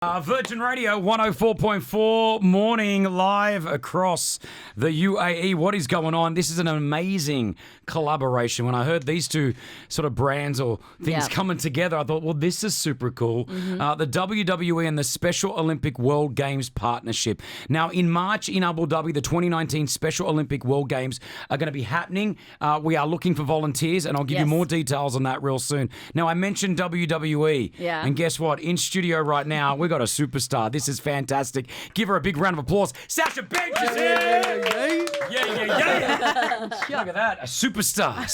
Virgin Radio 104.4 morning live across the UAE. What is going on? This is an amazing collaboration. When I heard these two sort of brands or things coming together, I thought, well, this is super cool. The WWE and the Special Olympic World Games partnership. Now, in March in Abu Dhabi, the 2019 Special Olympic World Games are going to be happening. We are looking for volunteers, and I'll give you more details on that real soon. Now, I mentioned WWE. Yeah. And guess what? In studio right now, we've got a superstar. This is fantastic. Give her a big round of applause. Sasha Banks is here. Yeah. Look at that. A superstar.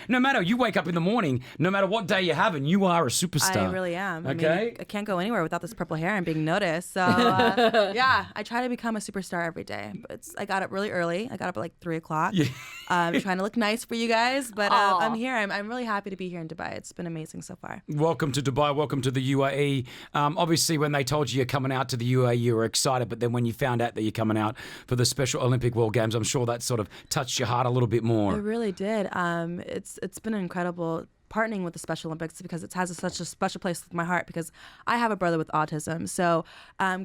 No matter, you wake up in the morning, no matter what day you're having, you are a superstar. I really am. Okay. I mean, I can't go anywhere without this purple hair and being noticed. So, I try to become a superstar every day. But I got up really early. I got up at like 3 o'clock. Yeah. Trying to look nice for you guys. But I'm here. I'm really happy to be here in Dubai. It's been amazing so far. Welcome to Dubai. Welcome to the UAE. Obviously, when they told you you're coming out to the UAE, you were excited. But then when you found out that you're coming out for the Special Olympic World Games, I'm sure that sort of touched your heart a little bit more. It really did. It's been incredible partnering with the Special Olympics because it has such a special place with my heart because I have a brother with autism. So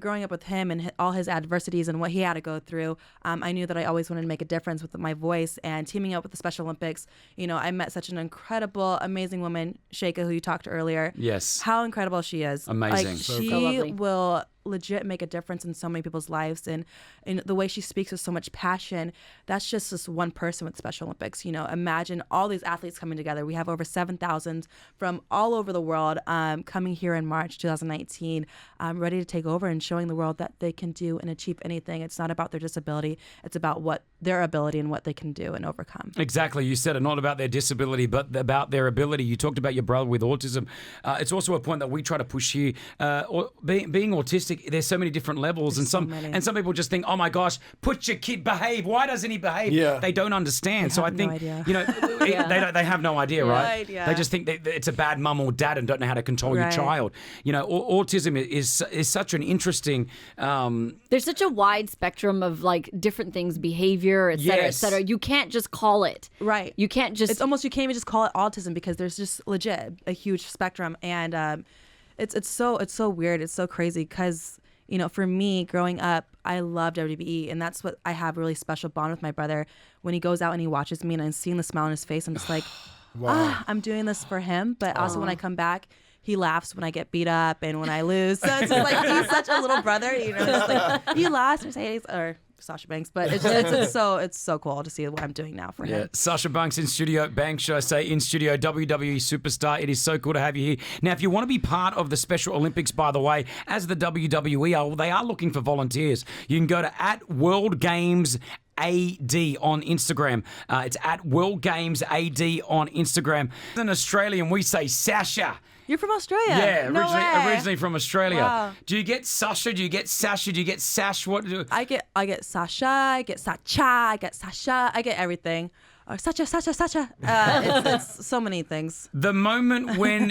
growing up with him and all his adversities and what he had to go through, I knew that I always wanted to make a difference with my voice. And teaming up with the Special Olympics, I met such an incredible, amazing woman, Sheikha, who you talked to earlier. Yes. How incredible she is. Amazing. Like, So she will legit make a difference in so many people's lives, and the way she speaks with so much passion. That's just this one person with Special Olympics. Imagine all these athletes coming together. We have over 7,000 from all over the world coming here in March 2019, ready to take over and showing the world that they can do and achieve anything. It's not about their disability. It's about what their ability and what they can do and overcome. Exactly. You said it, not about their disability, but about their ability. You talked about your brother with autism. It's also a point that we try to push here. Being autistic, there's so many different levels, and some people just think, oh my gosh, put your kid, behave. Why doesn't he behave? Yeah. They don't understand. They So I have think no idea. they have no idea, right? Right, yeah. They just think that it's a bad mum or dad and don't know how to control your child. Autism is such an interesting. There's such a wide spectrum of like different things, behavior, et cetera, et cetera. You can't just call it. Right. You can't just. It's almost, you can't even just call it autism because there's just legit a huge spectrum, and it's so weird. It's so crazy because for me growing up, I love WWE, and that's what I have a really special bond with my brother. When he goes out and he watches me, and I'm seeing the smile on his face, I'm just like, I'm doing this for him. But also when I come back, he laughs when I get beat up and when I lose. So it's just like he's such a little brother, just like, you lost, Mercedes, or Sasha Banks, but it's so cool to see what I'm doing now for him. Sasha Banks in studio. Banks, should I say, in studio. WWE superstar. It is so cool to have you here. Now, if you want to be part of the Special Olympics, by the way, as the WWE are, they are looking for volunteers. You can go to @WorldGamesAD on Instagram. It's @WorldGamesAD on Instagram. As an Australian, we say Sasha. You're from Australia? Yeah, originally from Australia. Wow. Do you get Sasha? Do you get Sasha? Do you get Sash? What do I get Sasha, I get Sacha, I get Sasha, I get everything. Or Sacha. It's so many things. The moment when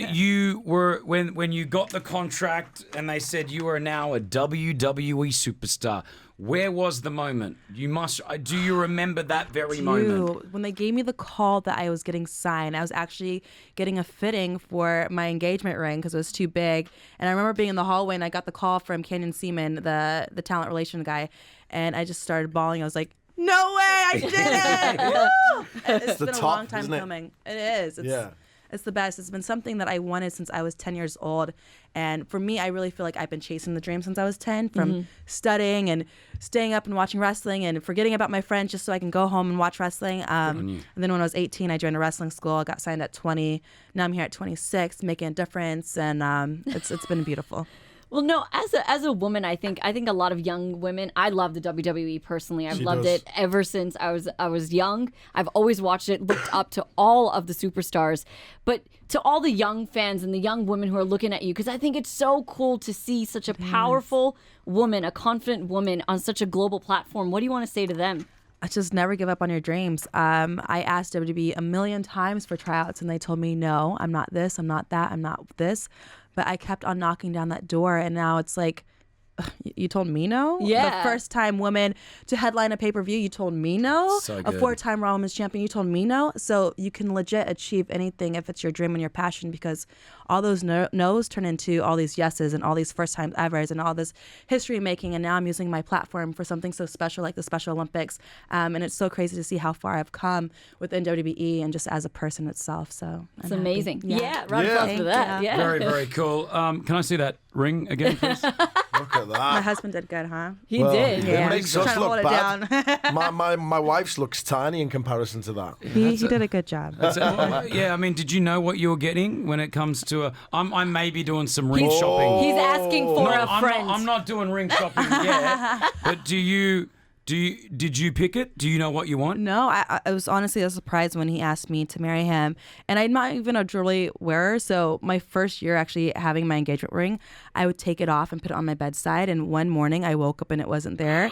when you got the contract and they said you are now a WWE superstar, where was the moment? Do you remember that very moment? When they gave me the call that I was getting signed, I was actually getting a fitting for my engagement ring because it was too big. And I remember being in the hallway and I got the call from Kenyon Seaman, the talent relation guy, and I just started bawling. I was like, no way, I did it! It's been a long time coming. It is. It's the best. It's been something that I wanted since I was 10 years old. And for me, I really feel like I've been chasing the dream since I was 10, from studying and staying up and watching wrestling and forgetting about my friends just so I can go home and watch wrestling. And then when I was 18, I joined a wrestling school. I got signed at 20. Now I'm here at 26, making a difference. And it's been beautiful. Well, no, as a woman, I think a lot of young women, I love the WWE personally. I've loved it ever since I was young. I've always watched it, looked up to all of the superstars. But to all the young fans and the young women who are looking at you, because I think it's so cool to see such a powerful woman, a confident woman on such a global platform. What do you want to say to them? I just never give up on your dreams. I asked WWE a million times for tryouts, and they told me, no, I'm not this, I'm not that, I'm not this. But I kept on knocking down that door, and now it's like You told me no? Yeah. The first time woman to headline a pay-per-view, you told me no? So A good. 4-time Raw Women's Champion, you told me no? So you can legit achieve anything if it's your dream and your passion, because all those no's turn into all these yeses and all these first-time evers and all this history making. And now I'm using my platform for something so special like the Special Olympics. And it's so crazy to see how far I've come within WWE and just as a person itself. So It's I'm happy. amazing. Yeah, round of Yeah. applause for that. you. Yeah. Very, very cool. Can I see that ring again, please? Look at My that. husband did good, huh? He Well, did. It Yeah. makes Trying us to look hold it bad. down. my wife's looks tiny in comparison to that. He did a good job. Yeah, I mean, did you know what you were getting when it comes to I may be doing some ring shopping. He's asking for No, a friend. I'm not doing ring shopping yet. But did you pick it? Do you know what you want? No, I was honestly a surprise when he asked me to marry him. And I'm not even a jewelry wearer. So my first year actually having my engagement ring, I would take it off and put it on my bedside. And one morning I woke up and it wasn't there.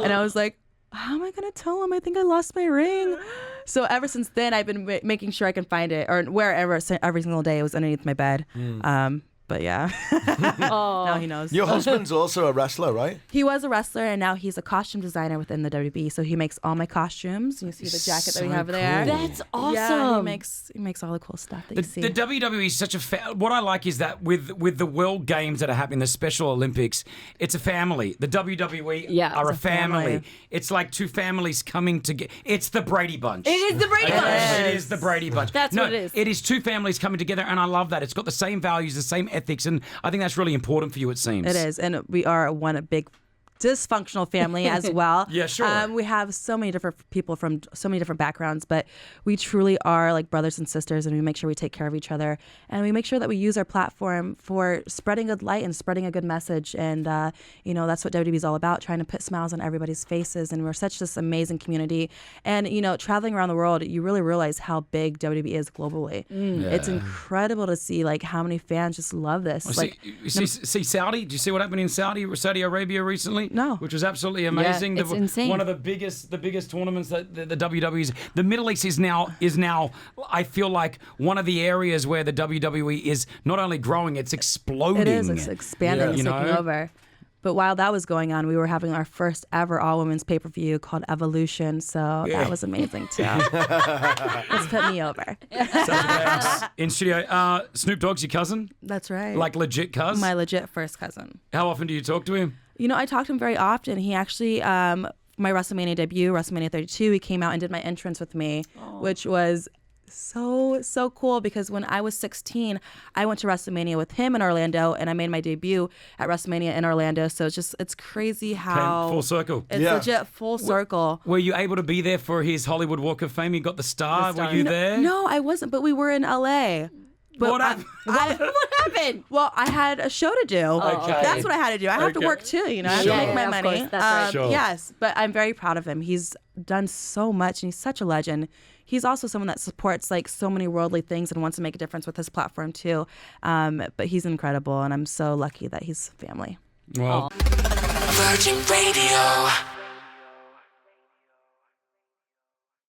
And I was like, how am I going to tell him? I think I lost my ring. So ever since then, I've been making sure I can find it, or wherever every single day it was underneath my bed. But yeah, now he knows. Your husband's also a wrestler, right? He was a wrestler, and now he's a costume designer within the WWE. So he makes all my costumes. You see the jacket that we So have there. cool. That's awesome. Yeah, he makes all the cool stuff that you see. The WWE is such a what I like is that with the World Games that are happening, the Special Olympics, it's a family. The WWE Yeah, are a it's a family. family. It's like two families coming together. It's the Brady Bunch. It is the Brady Bunch. It is the Brady Bunch. That's no, what it is. It is two families coming together, and I love that. It's got the same values, the same ethics, and I think that's really important for you, it seems. It is, and we are one big dysfunctional family as well. Yeah, sure. We have so many different people from so many different backgrounds, but we truly are like brothers and sisters, and we make sure we take care of each other, and we make sure that we use our platform for spreading good light and spreading a good message. And that's what WWE is all about, trying to put smiles on everybody's faces. And we're such this amazing community. And traveling around the world, you really realize how big WWE is globally. It's incredible to see like how many fans just love this. See Saudi? Did you see what happened in Saudi Arabia recently? No. Which was absolutely amazing. it's insane. One of the biggest tournaments that the WWE's. The Middle East is now. I feel like one of the areas where the WWE is not only growing, it's exploding. It is. It's expanding. It's You taking know? over. But while that was going on, we were having our first ever all-women's pay-per-view called Evolution. So that was amazing, too. Let's put me over. In studio. Snoop Dogg's your cousin? That's right. Like legit cuz? my legit first cousin. How often do you talk to him? I talk to him very often. He actually, my WrestleMania debut, WrestleMania 32, he came out and did my entrance with me, which was so cool, because when I was 16, I went to WrestleMania with him in Orlando, and I made my debut at WrestleMania in Orlando. So it's crazy how Came full circle. It's Yeah. legit full circle. Were you able to be there for his Hollywood Walk of Fame? He got the star. The star. Were you there? No, I wasn't, but we were in LA. But What happened? What happened? Well, I had a show to do. Okay. That's what I had to do. I have to Okay. work too, I have Sure. to make my Yeah, of money. course. That's right. Sure. Yes, but I'm very proud of him. He's done so much, and he's such a legend. He's also someone that supports like so many worldly things and wants to make a difference with his platform too. But he's incredible, and I'm so lucky that he's family. Well, Virgin Radio.